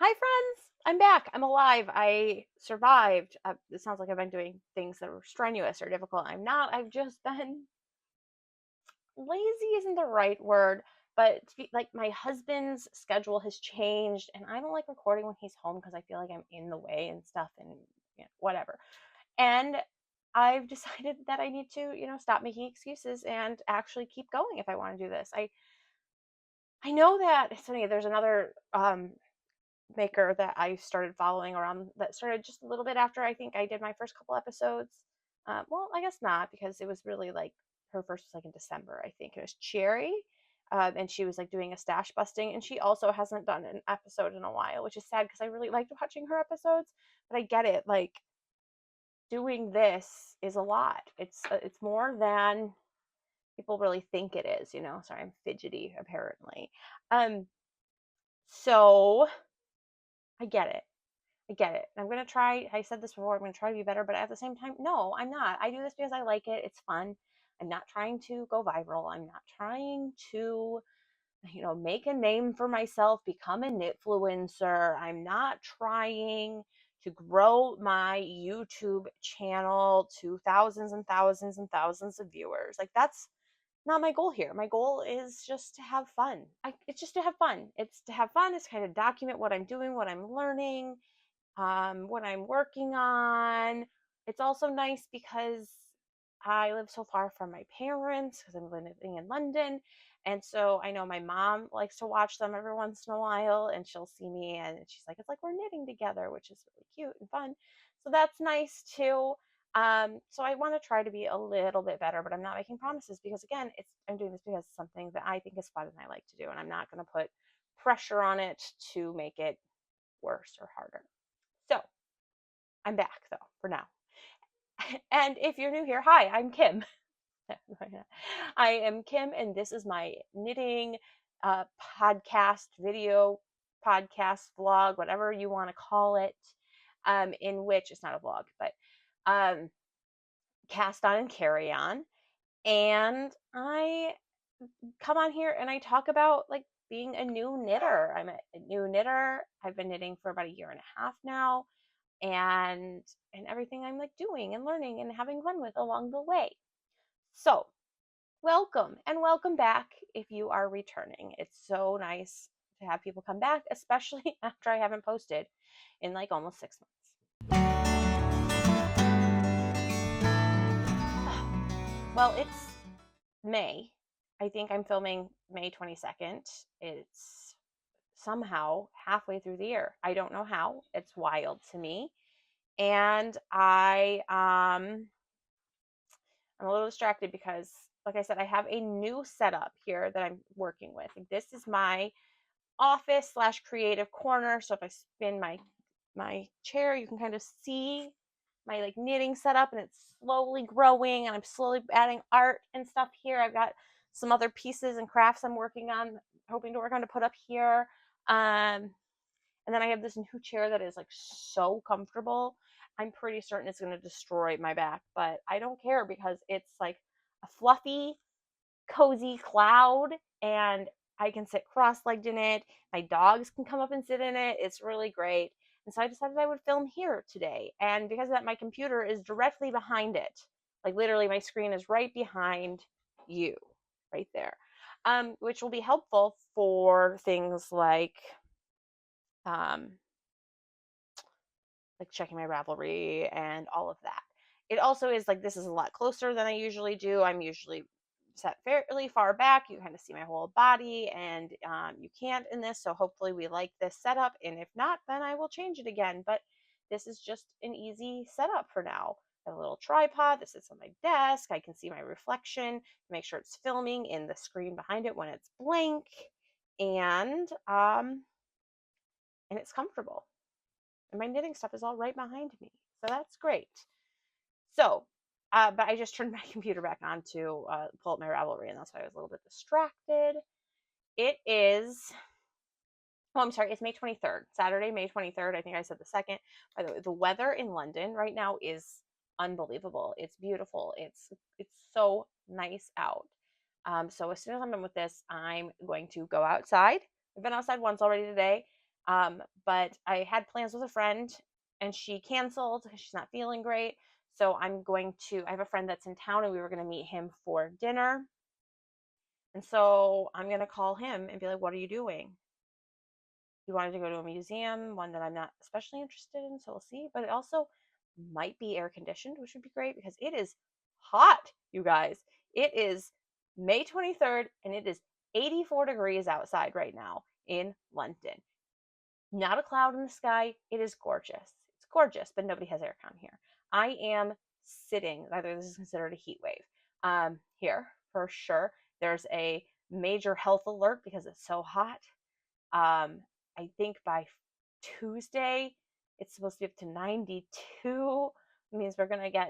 Hi, friends. I'm back. I'm alive. I survived. It sounds like I've been doing things that were strenuous or difficult. I'm not. I've just been lazy, isn't the right word, but like my husband's schedule has changed, and I don't like recording when he's home because I feel like I'm in the way and stuff, and whatever. And I've decided that I need to, stop making excuses and actually keep going if I want to do this. I know that it's funny. There's another maker that I started following around that started just a little bit after I think I did my first couple episodes. Well, I guess not because it was really like her first was like in December, I think. It was Cherry. And she was like doing a stash busting, and she also hasn't done an episode in a while, which is sad because I really liked watching her episodes. But I get it, like doing this is a lot. It's more than people really think it is. Sorry, I'm fidgety apparently. Um, so I get it. I get it. I'm going to try. I said this before. I'm going to try to be better, but at the same time, no, I'm not. I do this because I like it. It's fun. I'm not trying to go viral. I'm not trying to, make a name for myself, become an influencer. I'm not trying to grow my YouTube channel to thousands and thousands and thousands of viewers. Like, that's not my goal here. My goal is just to have fun. It's just to have fun. It's to have fun. It's kind of document what I'm doing, what I'm learning, what I'm working on. It's also nice because I live so far from my parents because I'm living in London. And so I know my mom likes to watch them every once in a while, and she'll see me and she's like, it's like we're knitting together, which is really cute and fun. So that's nice too. So I want to try to be a little bit better, but I'm not making promises because again, I'm doing this because it's something that I think is fun and I like to do, and I'm not going to put pressure on it to make it worse or harder. So I'm back though for now. And if you're new here, hi, I'm Kim. I am Kim, and this is my knitting podcast, video podcast, vlog, whatever you want to call it, in which it's not a vlog, but um, cast on and carry on. And I come on here and I talk about like being a new knitter. I'm a new knitter. I've been knitting for about a year and a half now, and everything I'm like doing and learning and having fun with along the way. So, welcome and welcome back if you are returning. It's so nice to have people come back, especially after I haven't posted in like almost 6 months. Well, it's May. I think I'm filming May 22nd. It's somehow halfway through the year. I don't know how. It's wild to me. And I'm a little distracted because, like I said, I have a new setup here that I'm working with. This is my office slash creative corner. So if I spin my chair, you can kind of see my like knitting setup, and it's slowly growing, and I'm slowly adding art and stuff here. I've got some other pieces and crafts I'm working on, hoping to work on to put up here. And then I have this new chair that is like so comfortable. I'm pretty certain it's going to destroy my back, but I don't care because it's like a fluffy, cozy cloud, and I can sit cross-legged in it. My dogs can come up and sit in it. It's really great. And so I decided I would film here today. And because of that, my computer is directly behind it. Like literally my screen is right behind you, right there. Which will be helpful for things um, like checking my Ravelry and all of that. It also is like this is a lot closer than I usually do. I'm usually set fairly far back. You kind of see my whole body, and you can't in this. So hopefully we like this setup. And if not, then I will change it again. But this is just an easy setup for now. I have a little tripod that sits on my desk. I can see my reflection to make sure it's filming in the screen behind it when it's blank, and and it's comfortable. And my knitting stuff is all right behind me. So that's great. So, but I just turned my computer back on to pull up my Ravelry, and that's why I was a little bit distracted. It is, oh, I'm sorry, it's May 23rd, Saturday, May 23rd. I think I said the second. By the way, the weather in London right now is unbelievable. It's beautiful. It's so nice out. So as soon as I'm done with this, I'm going to go outside. I've been outside once already today. But I had plans with a friend and she canceled because she's not feeling great. So I have a friend that's in town and we were going to meet him for dinner. And so I'm going to call him and be like, what are you doing? He wanted to go to a museum, one that I'm not especially interested in, so we'll see. But it also might be air conditioned, which would be great because it is hot, you guys. It is May 23rd and it is 84 degrees outside right now in London. Not a cloud in the sky. It is gorgeous. It's gorgeous, but nobody has aircon here. I am sitting, either this is considered a heat wave here for sure. There's a major health alert because it's so hot. I think by Tuesday, it's supposed to be up to 92. It means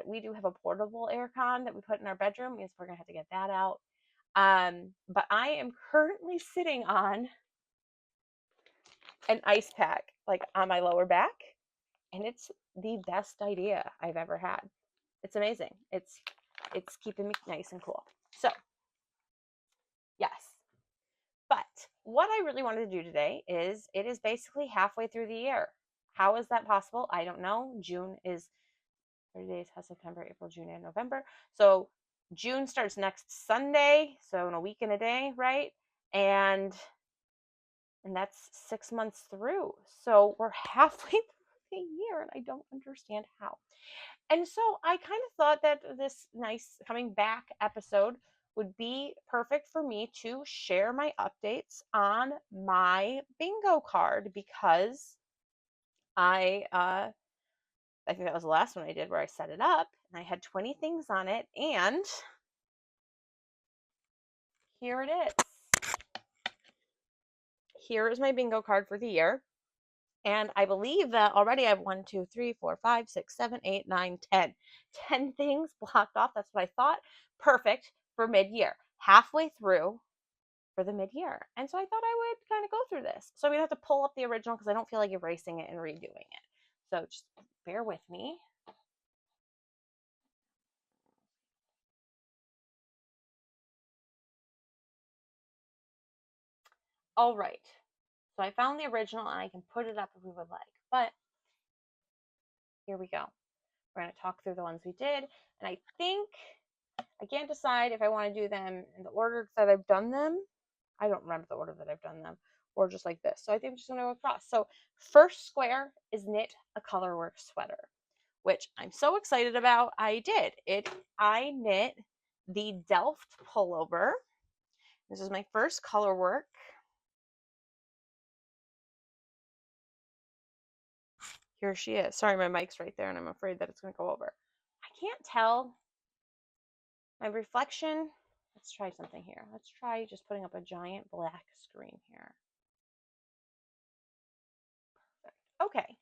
we do have a portable aircon that we put in our bedroom. It means we're going to have to get that out. But I am currently sitting on an ice pack, like on my lower back, and it's the best idea I've ever had. It's amazing. It's keeping me nice and cool. So, yes. But what I really wanted to do today is it is basically halfway through the year. How is that possible? I don't know. June is 30 days, has September, April, June, and November. So June starts next Sunday, so in a week and a day, right? And that's 6 months through. So we're halfway through the year, and I don't understand how. And so I kind of thought that this nice coming back episode would be perfect for me to share my updates on my bingo card because I think that was the last one I did where I set it up and I had 20 things on it, and here it is. Here is my bingo card for the year. And I believe that already I have 1, 2, 3, 4, 5, 6, 7, 8, 9, 10. 10 things blocked off. That's what I thought. Perfect for mid-year. Halfway through for the mid-year. And so I thought I would kind of go through this. So I'm going to have to pull up the original because I don't feel like erasing it and redoing it. So just bear with me. All right. So I found the original and I can put it up if we would like. But here we go. We're going to talk through the ones we did. And I think I can't decide if I want to do them in the order that I've done them. I don't remember the order that I've done them, or just like this. So I think I'm just going to go across. So first square is knit a colorwork sweater, which I'm so excited about. I did it. I knit the Delft pullover. This is my first colorwork. Here she is. Sorry, my mic's right there and I'm afraid that it's going to go over. I can't tell my reflection. Let's try something here. Let's try just putting up a giant black screen here. Perfect. Okay.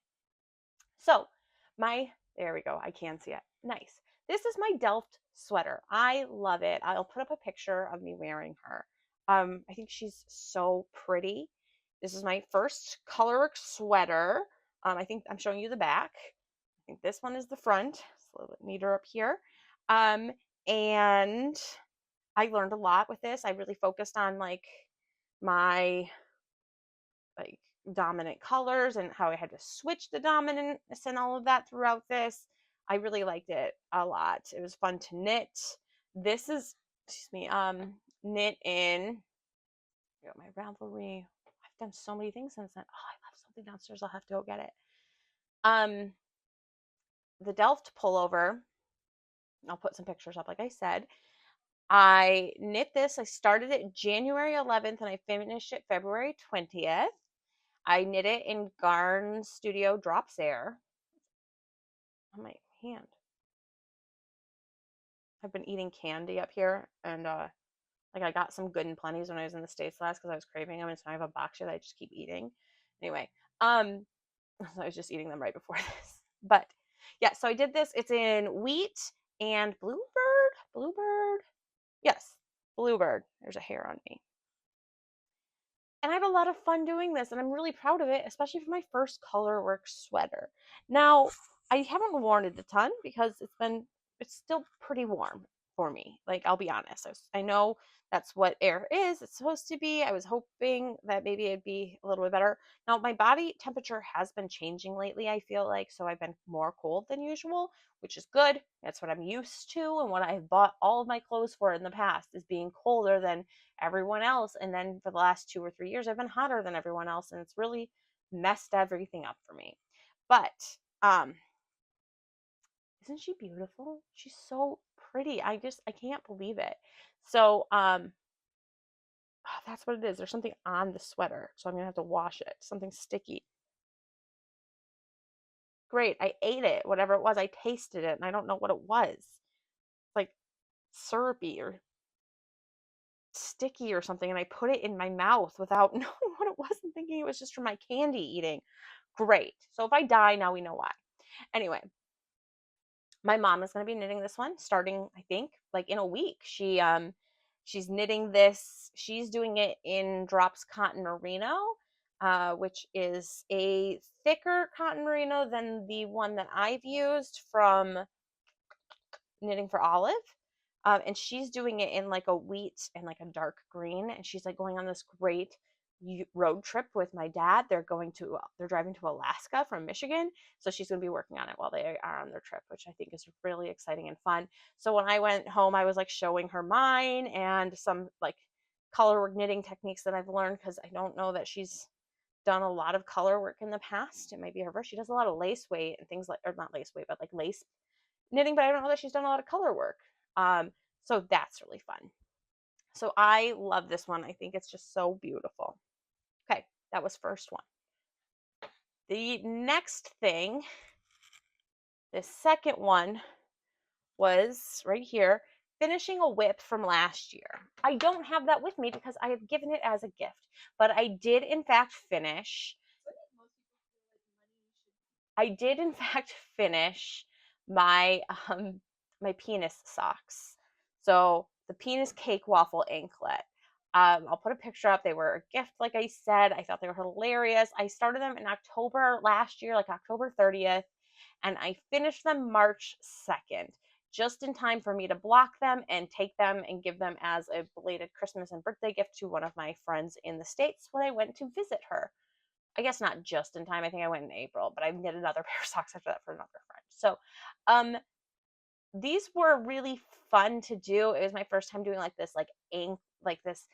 So there we go. I can see it. Nice. This is my Delft sweater. I love it. I'll put up a picture of me wearing her. I think she's so pretty. This is my first colorwork sweater. I think I'm showing you the back. I think this one is the front. It's a little bit neater up here. And I learned a lot with this. I really focused on my dominant colors and how I had to switch the dominance and all of that throughout this. I really liked it a lot. It was fun to knit. This is, knit in, my Ravelry. I've done so many things since then. Oh, I left something downstairs. I'll have to go get it. The Delft pullover. I'll put some pictures up, like I said. I knit this. I started it January 11th and I finished it February 20th. I knit it in Garn Studio Drops Air on my hand. I've been eating candy up here, and I got some Good and Plenty's when I was in the States last because I was craving them, and so I have a box here that I just keep eating. Anyway, so I was just eating them right before this. But yeah, so I did this. It's in wheat and bluebird. Yes, bluebird. There's a hair on me. And I have a lot of fun doing this, and I'm really proud of it, especially for my first colorwork sweater. Now, I haven't worn it a ton because it's still pretty warm for me. Like, I'll be honest. I know That's what air is. It's supposed to be. I was hoping that maybe it'd be a little bit better. Now, my body temperature has been changing lately, I feel like. So I've been more cold than usual, which is good. That's what I'm used to. And what I've bought all of my clothes for in the past is being colder than everyone else. And then for the last 2 or 3 years, I've been hotter than everyone else. And it's really messed everything up for me. But, isn't she beautiful? She's so pretty. I can't believe it. So, that's what it is. There's something on the sweater, so I'm gonna have to wash it. Something sticky. Great. I ate it, whatever it was. I tasted it, and I don't know what it was. It's like syrupy or sticky or something, and I put it in my mouth without knowing what it was and thinking it was just from my candy eating. Great. So if I die, now we know why. Anyway, my mom is going to be knitting this one starting, I think, like in a week. She's knitting this. She's doing it in Drops Cotton Merino, which is a thicker cotton merino than the one that I've used from Knitting for Olive. And she's doing it in like a wheat and like a dark green. And she's like going on this great road trip with my dad. They're driving to Alaska from Michigan. So she's going to be working on it while they are on their trip, which I think is really exciting and fun. So when I went home, I was like showing her mine and some like color work knitting techniques that I've learned, because I don't know that she's done a lot of color work in the past. It might be her first. She does a lot of lace weight and things like, or not lace weight, but like lace knitting, but I don't know that she's done a lot of color work. So that's really fun. So I love this one. I think it's just so beautiful. Okay, that was first one. The next thing, the second one, was right here, finishing a WIP from last year. I don't have that with me because I have given it as a gift, but I did in fact finish. My my penis socks. So the penis cake waffle anklet. I'll put a picture up. They were a gift, like I said. I thought they were hilarious. I started them in October last year, like October 30th, and I finished them March 2nd, just in time for me to block them and take them and give them as a belated Christmas and birthday gift to one of my friends in the States when I went to visit her. I guess not just in time. I think I went in April, but I knit another pair of socks after that for another friend. So, these were really fun to do. It was my first time doing like this, like this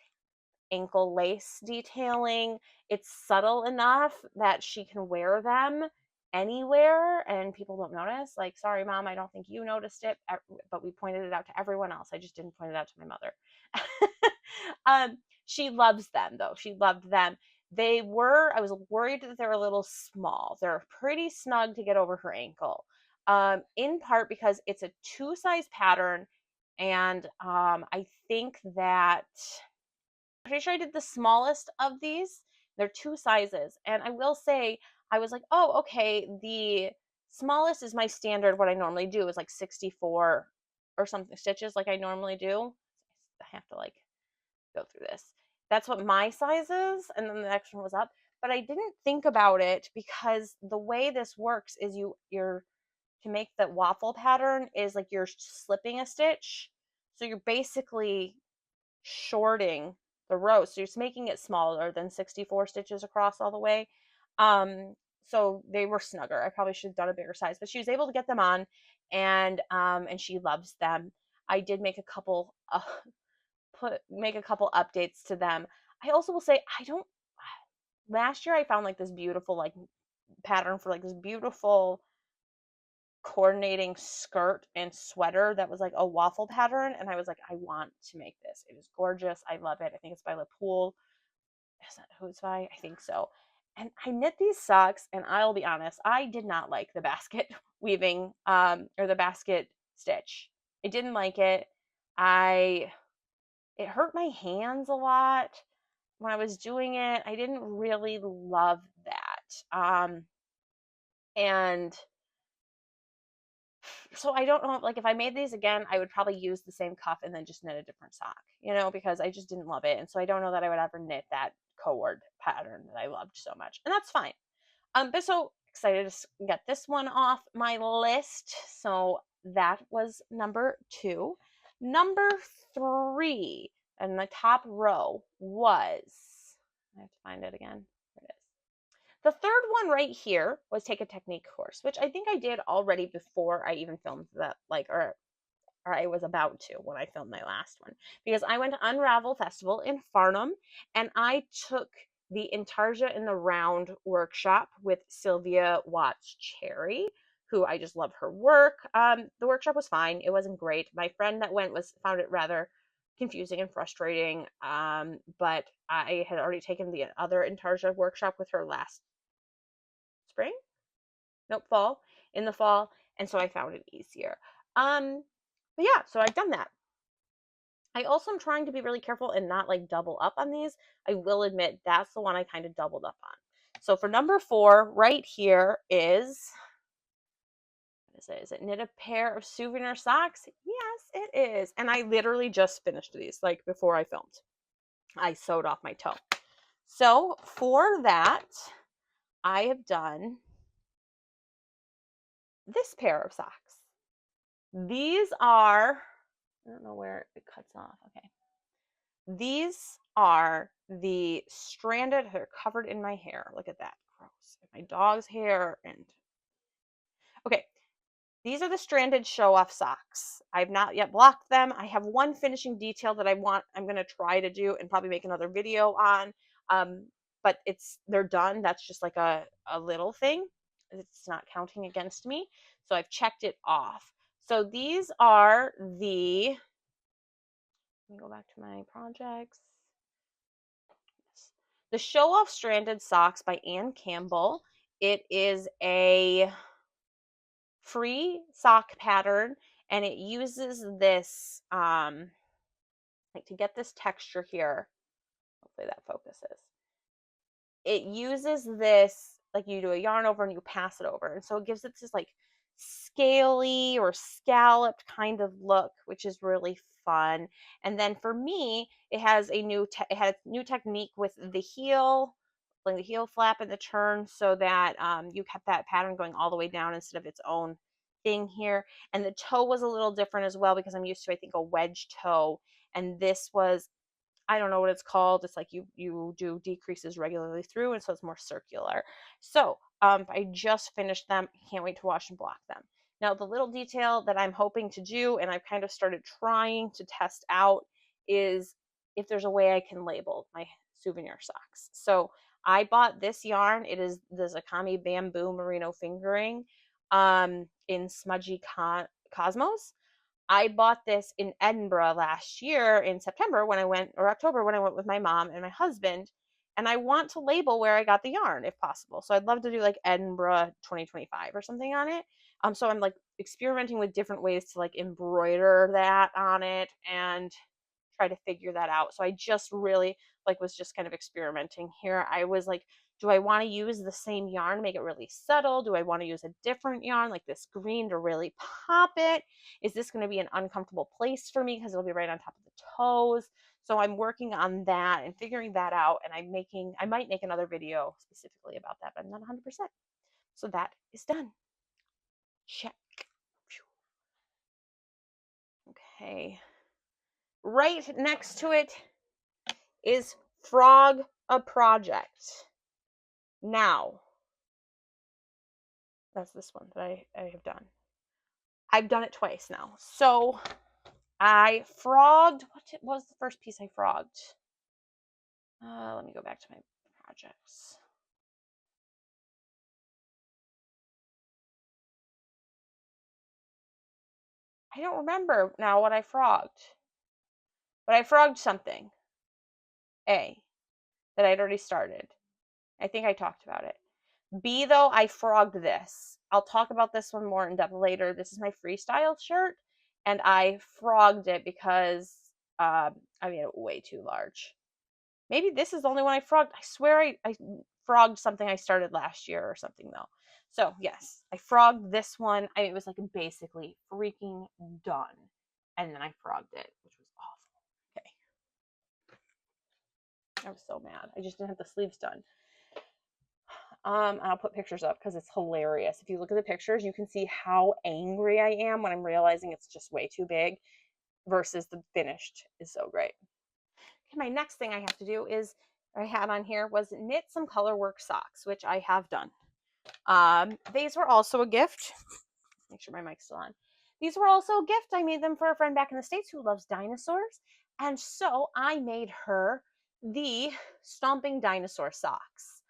ankle lace detailing. It's subtle enough that she can wear them anywhere and people don't notice. Like, sorry, mom, I don't think you noticed it, but we pointed it out to everyone else. I just didn't point it out to my mother. She loves them though. She loved them. I was worried that they were a little small. They're pretty snug to get over her ankle. In part because it's a 2-size pattern, and I think that I'm pretty sure I did the smallest of these. They're 2 sizes, and I will say I was like, oh, okay, the smallest is my standard. What I normally do is like 64 or something stitches, like I normally do. I have to like go through this. That's what my size is, and then the next one was up. But I didn't think about it because the way this works is you're to make the waffle pattern is like you're slipping a stitch. So you're basically shorting the row. So you're just making it smaller than 64 stitches across all the way. So they were snugger. I probably should have done a bigger size, but she was able to get them on, and she loves them. I did make a couple updates to them. I also will say last year I found like this beautiful like pattern for like this beautiful coordinating skirt and sweater that was like a waffle pattern, and I was like, I want to make this. It is gorgeous. I love it. I think it's by Lapoule. Is that who it's by? I think so. And I knit these socks, and I'll be honest, I did not like the basket weaving or the basket stitch. I didn't like it. It hurt my hands a lot when I was doing it. I didn't really love that. And so I don't know, like if I made these again, I would probably use the same cuff and then just knit a different sock, because I just didn't love it. And so I don't know that I would ever knit that cord pattern that I loved so much. And that's fine. But so excited to get this one off my list. So that was number 2. Number 3 and the top row was, I have to find it again. There it is. The third one right here was take a technique course, which I think I did already before I even filmed that, like, or I was about to when I filmed my last one, because I went to Unravel Festival in Farnham and I took the Intarsia in the Round workshop with Sylvia Watts Cherry, who I just love her work. The workshop was fine. It wasn't great. My friend that went found it rather confusing and frustrating. But I had already taken the other Intarsia workshop with her last spring. Nope, fall. In the fall, and so I found it easier. But yeah, so I've done that. I also am trying to be really careful and not like double up on these. I will admit that's the one I kind of doubled up on. So for number 4, right here is, what is it? Is it knit a pair of souvenir socks? Yes, it is. And I literally just finished these like before I filmed. I sewed off my toe. So for that, I have done this pair of socks. These are, I don't know where it cuts off. Okay. These are the stranded, they're covered in my hair. Look at that. Gross. My dog's hair and okay. These are the stranded show off socks. I've not yet blocked them. I have one finishing detail that I'm going to try to do and probably make another video on. But they're done. That's just like a little thing. It's not counting against me. So I've checked it off. So these are let me go back to my projects. The Show Off Stranded Socks by Ann Campbell. It is a free sock pattern, and it uses this, like to get this texture here. Hopefully that focuses. It uses this, like you do a yarn over and you pass it over. And so it gives it this like scaly or scalloped kind of look, which is really fun. And then for me, it has a new technique with the heel, like the heel flap and the turn, so that you kept that pattern going all the way down instead of its own thing here. And the toe was a little different as well, because I'm used to, I think, a wedge toe, and this was, I don't know what it's called. It's like you do decreases regularly through, and so it's more circular. So I just finished them. I can't wait to wash and block them. Now, the little detail that I'm hoping to do, and I've kind of started trying to test out, is if there's a way I can label my souvenir socks. So I bought this yarn. It is the Zakami Bamboo Merino Fingering in Smudgy Cosmos. I bought this in Edinburgh last year in September when I went, or October when I went with my mom and my husband, and I want to label where I got the yarn if possible. So I'd love to do like Edinburgh 2025 or something on it. So I'm like experimenting with different ways to like embroider that on it and try to figure that out. So I just really like was just kind of experimenting here. I was like, do I want to use the same yarn, make it really subtle? Do I want to use a different yarn like this green to really pop it? Is this going to be an uncomfortable place for me because it'll be right on top of the toes? So I'm working on that and figuring that out, and I might make another video specifically about that, but I'm not 100%. So that is done. Check. Okay. Right next to it is Frog a Project. Now, that's this one that I have done. I've done it twice now. So I frogged, what was the first piece I frogged? Let me go back to my projects. I don't remember now what I frogged, but I frogged something. That I'd already started. I think I talked about it. B, though, I frogged this. I'll talk about this one more in depth later. This is my freestyle shirt, and I frogged it because I made it way too large. Maybe this is the only one I frogged. I swear I frogged something I started last year or something, though. So, yes, I frogged this one. It was like basically freaking done. And then I frogged it, which was awful. Okay. I was so mad. I just didn't have the sleeves done. And I'll put pictures up because it's hilarious. If you look at the pictures, you can see how angry I am when I'm realizing it's just way too big versus the finished is so great. my next thing I have to do is, I had on here was knit some colorwork socks, which I have done. These were also a gift. Make sure my mic's still on. These were also a gift. I made them for a friend back in the States who loves dinosaurs. And so I made her the Stomping Dinosaur socks,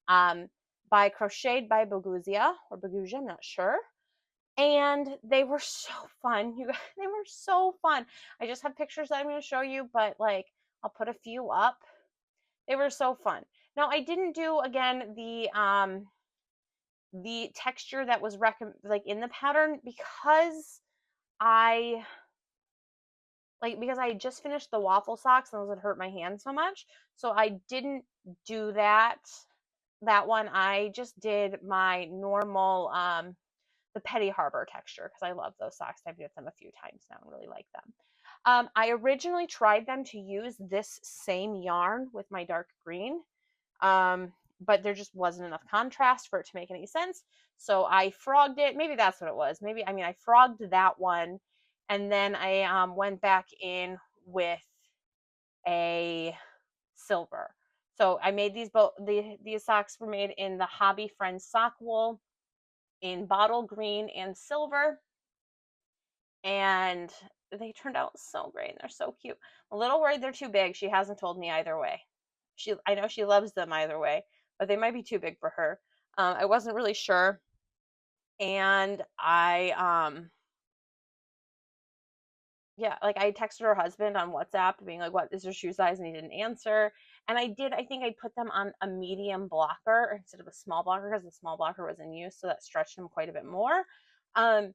by Crocheted by Boguzia, or Boguzia, I'm not sure. And they were so fun. You guys, they were so fun. I just have pictures that I'm going to show you, but like I'll put a few up. They were so fun. Now I didn't do, again, the texture that was like in the pattern, because I just finished the waffle socks and those would hurt my hand so much. So I didn't do that one. I just did my normal the Petty Harbor texture, because I love those socks. I've used them a few times now and really like them. I originally tried them to use this same yarn with my dark green, but there just wasn't enough contrast for it to make any sense. So I frogged it. Maybe that's what it was. I frogged that one, and then I went back in with a silver. So I made these these socks were made in the Hobby Friends sock wool in bottle green and silver, and they turned out so great, and they're so cute. I'm a little worried they're too big. She hasn't told me either way. I know she loves them either way, but they might be too big for her. I wasn't really sure, and like I texted her husband on WhatsApp being like, what is your shoe size? And he didn't answer. And I think I put them on a medium blocker instead of a small blocker, because the small blocker was in use, so that stretched them quite a bit more. But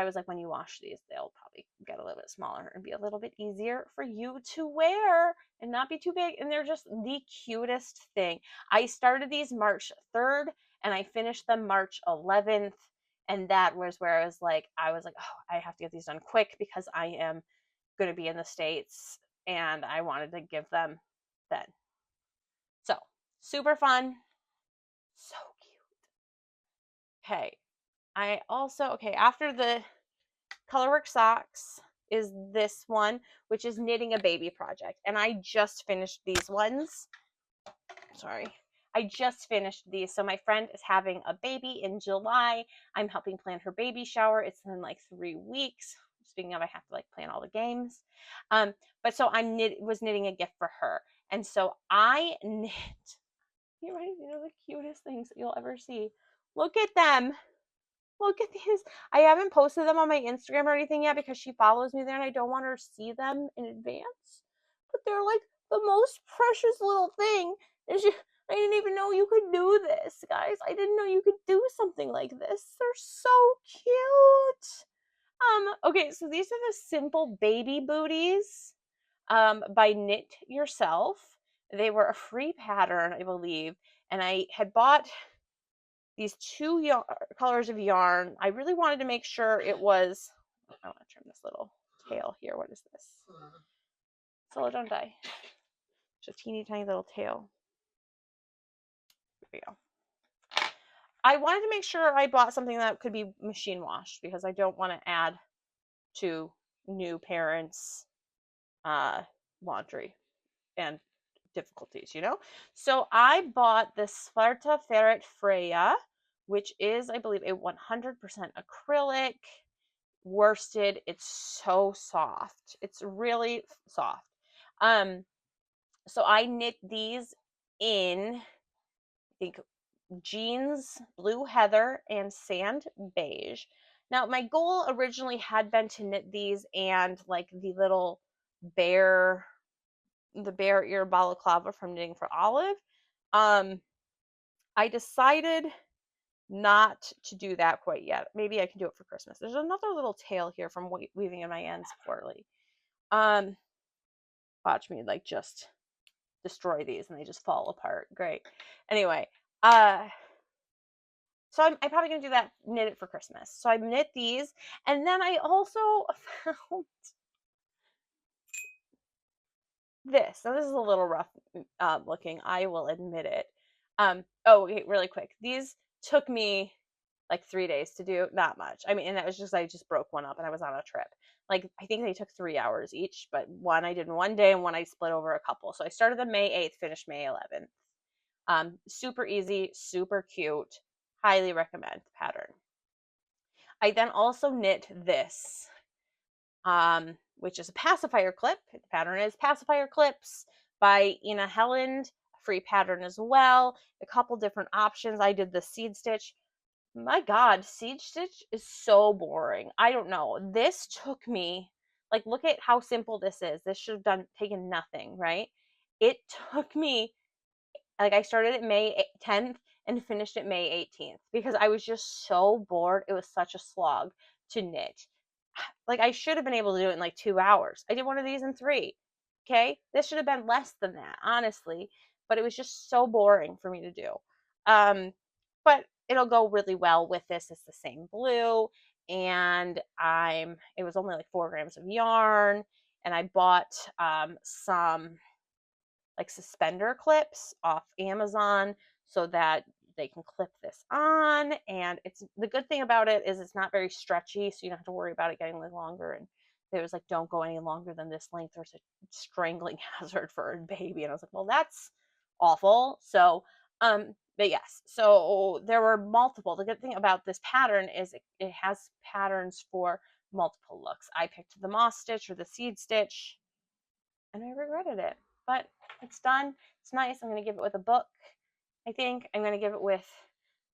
I was like, when you wash these, they'll probably get a little bit smaller and be a little bit easier for you to wear and not be too big. And they're just the cutest thing. I started these March 3rd and I finished them March 11th. And that was where I was like, oh, I have to get these done quick because I am going to be in the States and I wanted to give them then. So super fun. So cute. Okay. After the colorwork socks is this one, which is knitting a baby project. And I just finished these ones. Sorry. I just finished these. So my friend is having a baby in July. I'm helping plan her baby shower. It's in like 3 weeks. Speaking of, I have to like plan all the games. But so I was knitting a gift for her. And so I knit. You ready? These are the cutest things that you'll ever see. Look at them. Look at these. I haven't posted them on my Instagram or anything yet because she follows me there and I don't want her to see them in advance. But they're like the most precious little thing. I didn't even know you could do this, guys. I didn't know you could do something like this. They're so cute. Okay, so these are the Simple Baby Booties by Knit Yourself. They were a free pattern, I believe, and I had bought these 2 colors of yarn. I really wanted to make sure it was, I want to trim this little tail here. What is this? Stella, don't die. It's a teeny tiny little tail. There we go. I wanted to make sure I bought something that could be machine washed because I don't want to add to new parents' laundry and difficulties, So I bought this Svarta Ferret Freya, which is, I believe, a 100% acrylic worsted. It's so soft. It's really soft. So I knit these in, I think, jeans, blue heather, and sand beige. Now, my goal originally had been to knit these and like the little bear ear balaclava from Knitting for Olive. I decided not to do that quite yet. Maybe I can do it for Christmas. There's another little tail here from weaving in my ends poorly. Watch me like just destroy these and they just fall apart. Great. Anyway, so I'm probably going to do that, knit it for Christmas. So I knit these. And then I also found this. Now, this is a little rough looking. I will admit it. Okay, really quick. These took me like 3 days to do, not much. I mean, and that was just, I just broke one up and I was on a trip. Like, I think they took 3 hours each, but one I did in one day and one I split over a couple. So I started on May 8th, finished May 11th. Super easy, super cute. Highly recommend the pattern. I then also knit this, which is a pacifier clip. The pattern is Pacifier Clips by Ina Helland. Free pattern as well. A couple different options. I did the seed stitch. My God, seed stitch is so boring. I don't know. This took me, like, look at how simple this is. This should have taken nothing, right? It took me, like, I started at May 10th and finished at May 18th because I was just so bored. It was such a slog to knit. Like, I should have been able to do it in like 2 hours. I did one of these in 3. Okay, this should have been less than that, honestly, but it was just so boring for me to do. But it'll go really well with this. It's the same blue, and it was only like 4 grams of yarn, and I bought some like suspender clips off Amazon so that they can clip this on. And it's, the good thing about it is it's not very stretchy, so you don't have to worry about it getting like longer. And it was like, don't go any longer than this length, there's a strangling hazard for a baby. And I was like, well, that's awful. So but yes, so there were multiple. The good thing about this pattern is it has patterns for multiple looks. I picked the moss stitch or the seed stitch, and I regretted it, but it's done. It's nice. I'm going to give it with a book. I think I'm going to give it with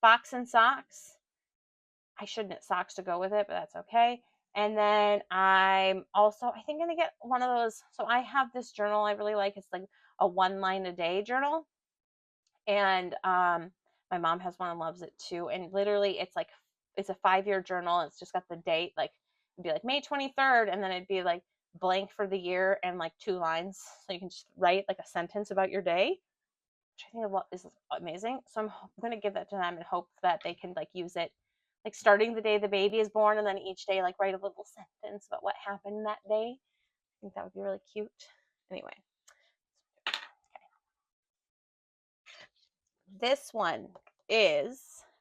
box and socks. I should knit socks to go with it, but that's okay. And then I'm also, I think I'm going to get one of those. So I have this journal I really like. It's like a 1 line a day journal. And my mom has one and loves it too. And literally it's like, it's a 5-year journal. It's just got the date, like it'd be like May 23rd. And then it'd be like blank for the year and like 2 lines. So you can just write like a sentence about your day, which I think is amazing. So I'm going to give that to them and hope that they can like use it, like starting the day the baby is born, and then each day like write a little sentence about what happened that day. I think that would be really cute. Anyway, this one is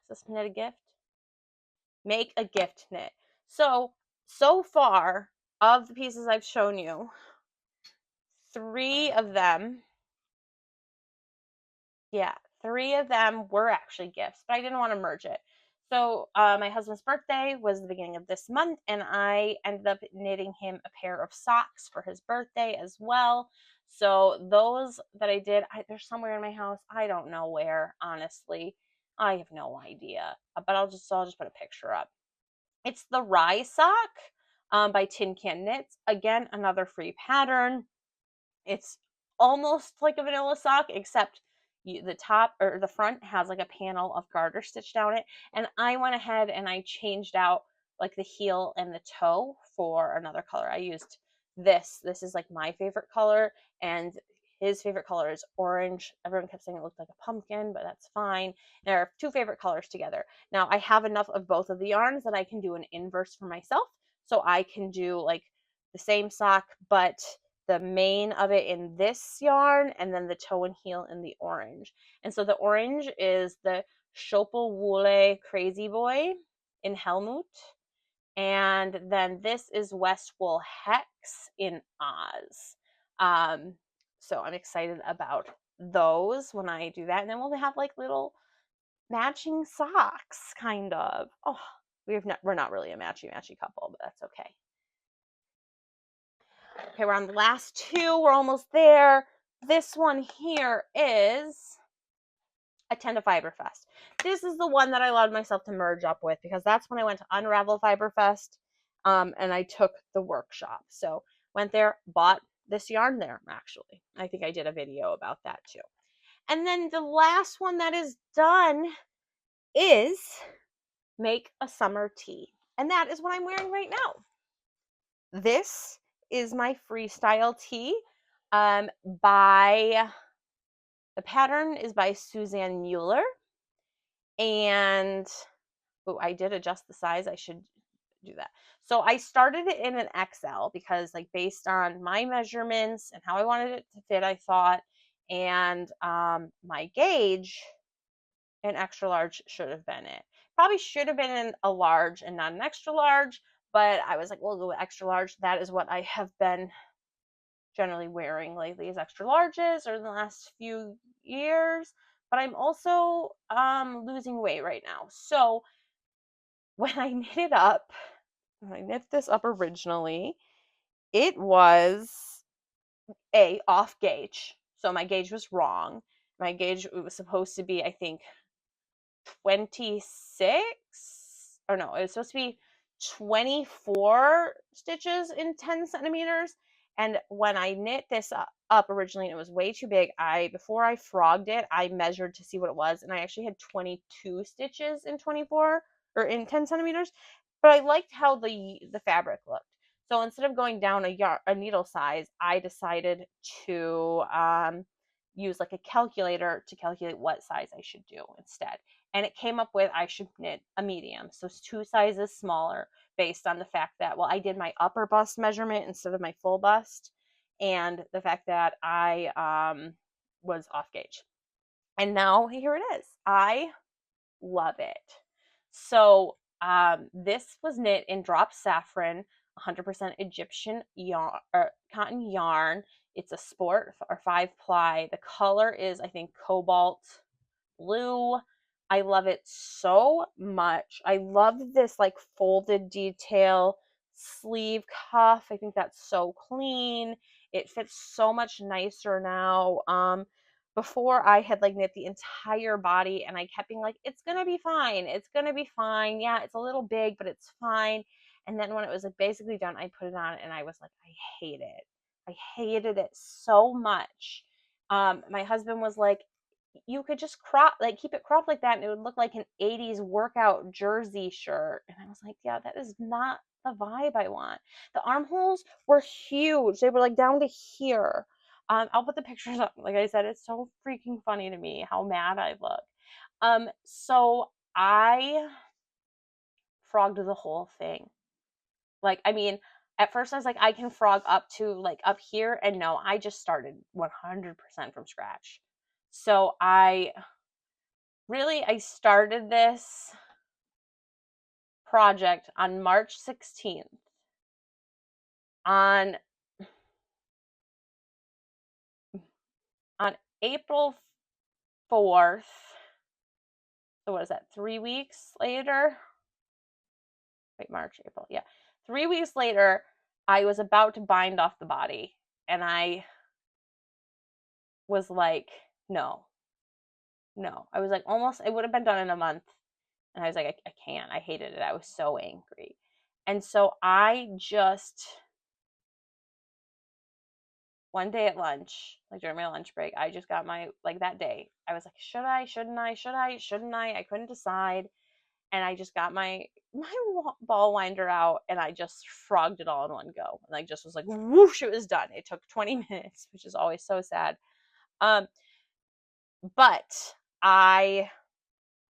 this knit a gift? Make a gift knit. So far of the pieces I've shown you, 3 of them, yeah, 3 of them were actually gifts, but I didn't want to merge it. So my husband's birthday was the beginning of this month, and I ended up knitting him a pair of socks for his birthday as well. So those that I did, they're somewhere in my house. I don't know where, honestly. I have no idea, but I'll just put a picture up. It's the Rye Sock by Tin Can Knits. Again, another free pattern. It's almost like a vanilla sock, except the top or the front has like a panel of garter stitched down it. And I went ahead and I changed out like the heel and the toe for another color. I used this. This is like my favorite color, and his favorite color is orange. Everyone kept saying it looked like a pumpkin, but that's fine. There are 2 favorite colors together. Now I have enough of both of the yarns that I can do an inverse for myself. So I can do like the same sock, but the main of it in this yarn, and then the toe and heel in the orange. And so the orange is the Schopel Woole Crazy Boy in Helmut. And then this is West Wool Hex in Oz. So I'm excited about those when I do that. And then we'll have like little matching socks, kind of. Oh, we're not really a matchy couple, but that's okay. Okay, we're on the last 2. We're almost there. This one here is Attend a Fiberfest. This is the one that I allowed myself to merge up with because that's when I went to Unravel Fiberfest, and I took the workshop. So went there, bought this yarn there, actually. I think I did a video about that too. And then the last one that is done is Make a Summer Tee. And that is what I'm wearing right now. This is my freestyle tee by, the pattern is by Suzanne Mueller, and I did adjust the size. I should do that. So I started it in an XL because like based on my measurements and how I wanted it to fit, I thought, and my gauge, an extra large should have been it. Probably should have been a large and not an extra large, but I was like, we'll go with extra large. That is what I have been generally wearing lately, is extra larges, or in the last few years. But I'm also losing weight right now. So when I knit this up originally, it was off gauge. So my gauge was wrong. My gauge, it was supposed to be, I think, 26, or no, it was supposed to be 24 stitches in 10 centimeters. And when I knit this up originally, and it was way too big, before I frogged it, I measured to see what it was, and I actually had 22 stitches in 24 or in 10 centimeters. But I liked how the fabric looked. So instead of going down a needle size, I decided to use like a calculator to calculate what size I should do instead. And it came up with I should knit a medium, so 2 sizes smaller, based on the fact that, well, I did my upper bust measurement instead of my full bust, and the fact that I was off gauge. And now here it is. I love it. So this was knit in drop saffron, 100% Egyptian yarn, or cotton yarn. It's a sport or 5-ply. The color is, I think, cobalt blue. I love it so much. I love this like folded detail sleeve cuff. I think that's so clean. It fits so much nicer now. Before I had like knit the entire body, and I kept being like, it's gonna be fine. It's gonna be fine. Yeah, it's a little big, but it's fine. And then when it was like basically done, I put it on and I was like, I hate it. I hated it so much. My husband was like, you could just keep it cropped like that, and it would look like an 80s workout jersey shirt. And I was like, yeah, that is not the vibe I want. The armholes were huge. They were like down to here. I'll put the pictures up. Like I said, it's so freaking funny to me how mad I look. So I frogged the whole thing. Like, I mean, at first I was like, I can frog up to like up here, and no, I just started 100% from scratch. So I started this project on March 16th. On April 4th, so what is that, 3 weeks later? Wait, March, April, yeah. 3 weeks later, I was about to bind off the body, and I was like, no. I was like, almost, it would have been done in a month. And I was like, I can't. I hated it. I was so angry. And so I just, one day at lunch, like during my lunch break, I just got that day, I was like, should I, shouldn't I, shouldn't I? I couldn't decide. And I just got my ball winder out, and I just frogged it all in one go. And I just was like, whoosh, it was done. It took 20 minutes, which is always so sad. But I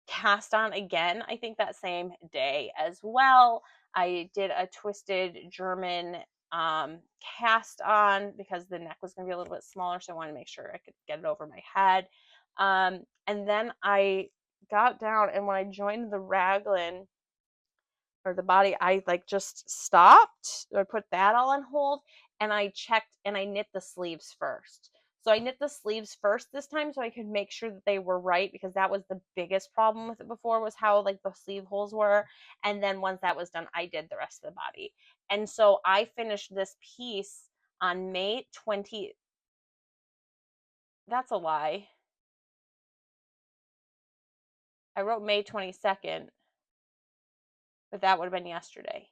cast on again, I think that same day as well. I did a twisted German cast on because the neck was going to be a little bit smaller, so I wanted to make sure I could get it over my head. And then I got down, and when I joined the raglan or the body, I like just stopped. I put that all on hold, and I checked and I knit the sleeves first. So I knit the sleeves first this time so I could make sure that they were right, because that was the biggest problem with it before, was how like the sleeve holes were. And then once that was done, I did the rest of the body. And so I finished this piece on May 20. That's a lie. I wrote May 22nd, but that would have been yesterday.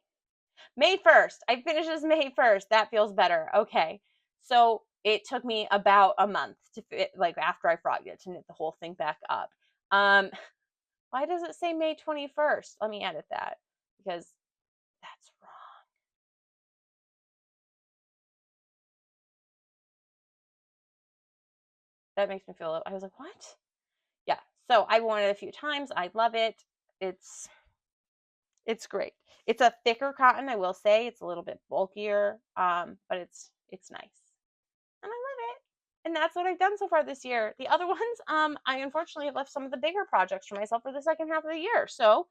May 1st. I finished this May 1st. That feels better. Okay. So it took me about a month to fit, like after I frogged it, to knit the whole thing back up. Why does it say May 21st? Let me edit that, because that's wrong. That makes me feel, I was like, what? Yeah. So I worn it a few times. I love it. It's great. It's a thicker cotton, I will say. It's a little bit bulkier, but it's nice. And I love it. And that's what I've done so far this year. The other ones, I unfortunately have left some of the bigger projects for myself for the second half of the year. So,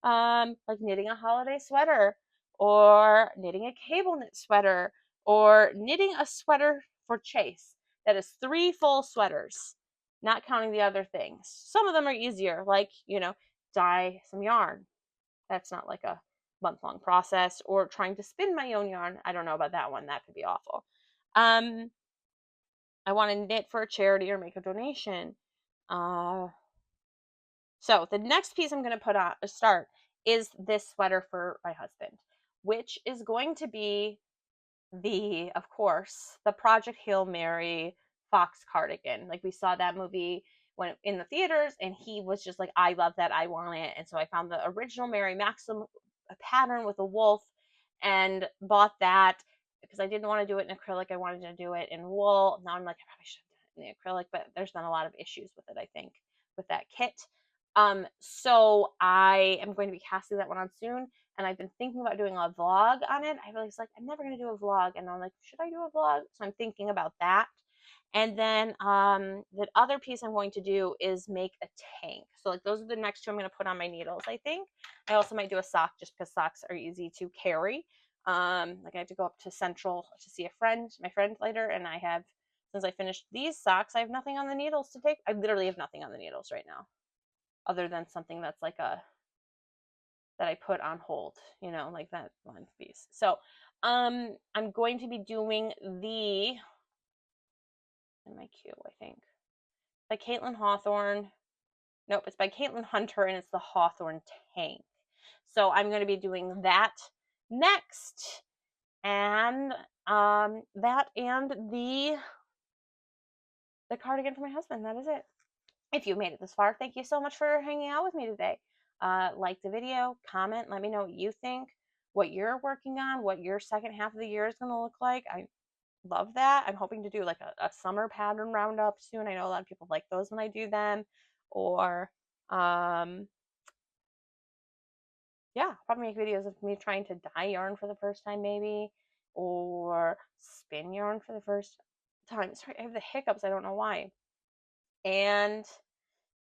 like knitting a holiday sweater, or knitting a cable knit sweater, or knitting a sweater for Chase that is 3 full sweaters, not counting the other things. Some of them are easier, like, dye some yarn. That's not like a month-long process, or trying to spin my own yarn. I don't know about that one. That could be awful. I want to knit for a charity or make a donation. So the next piece I'm going to put on start is this sweater for my husband, which is going to be of course, the Project Hail Mary fox cardigan. Like, we saw that movie when in the theaters, and he was just like, I love that, I want it. And so I found the original Mary Maxim pattern with a wolf and bought that, because I didn't want to do it in acrylic. I wanted to do it in wool. Now I'm like, I probably should have done it in the acrylic, but there's been a lot of issues with it, I think, with that kit. So I am going to be casting that one on soon, and I've been thinking about doing a vlog on it. I was like, I'm never going to do a vlog, and I'm like, should I do a vlog? So I'm thinking about that. And then the other piece I'm going to do is make a tank. So like, those are the next 2 I'm going to put on my needles, I think. I also might do a sock, just because socks are easy to carry. Like, I have to go up to Central to see my friend later, and since I finished these socks, I have nothing on the needles to take. I literally have nothing on the needles right now, other than something that's like that I put on hold, like that one piece. So I'm going to be doing in my queue, I think, by Caitlin Hawthorne. Nope, it's by Caitlin Hunter, and it's the Hawthorne tank. So I'm going to be doing that next, and that and the cardigan for my husband. That is it. If you made it this far, thank you so much for hanging out with me today. Like the video, comment, let me know what you think, what you're working on, what your second half of the year is going to look like. I love that. I'm hoping to do like a summer pattern roundup soon. I know a lot of people like those when I do them. Or yeah, probably make videos of me trying to dye yarn for the first time, maybe, or spin yarn for the first time. Sorry, I have the hiccups. I don't know why. And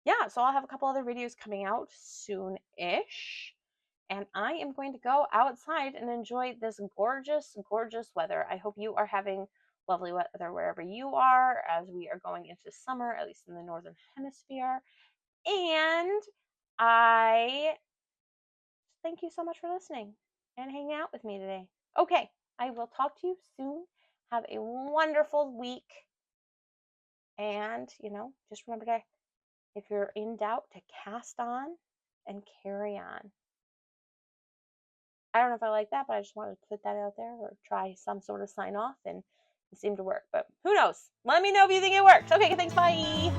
yeah, so I'll have a couple other videos coming out soon-ish. And I am going to go outside and enjoy this gorgeous, gorgeous weather. I hope you are having lovely weather wherever you are, as we are going into summer, at least in the Northern Hemisphere. And I thank you so much for listening and hanging out with me today. Okay, I will talk to you soon. Have a wonderful week. And, just remember to, if you're in doubt, to cast on and carry on. I don't know if I like that, but I just wanted to put that out there, or try some sort of sign off, and it seemed to work. But who knows? Let me know if you think it worked. Okay, thanks. Bye.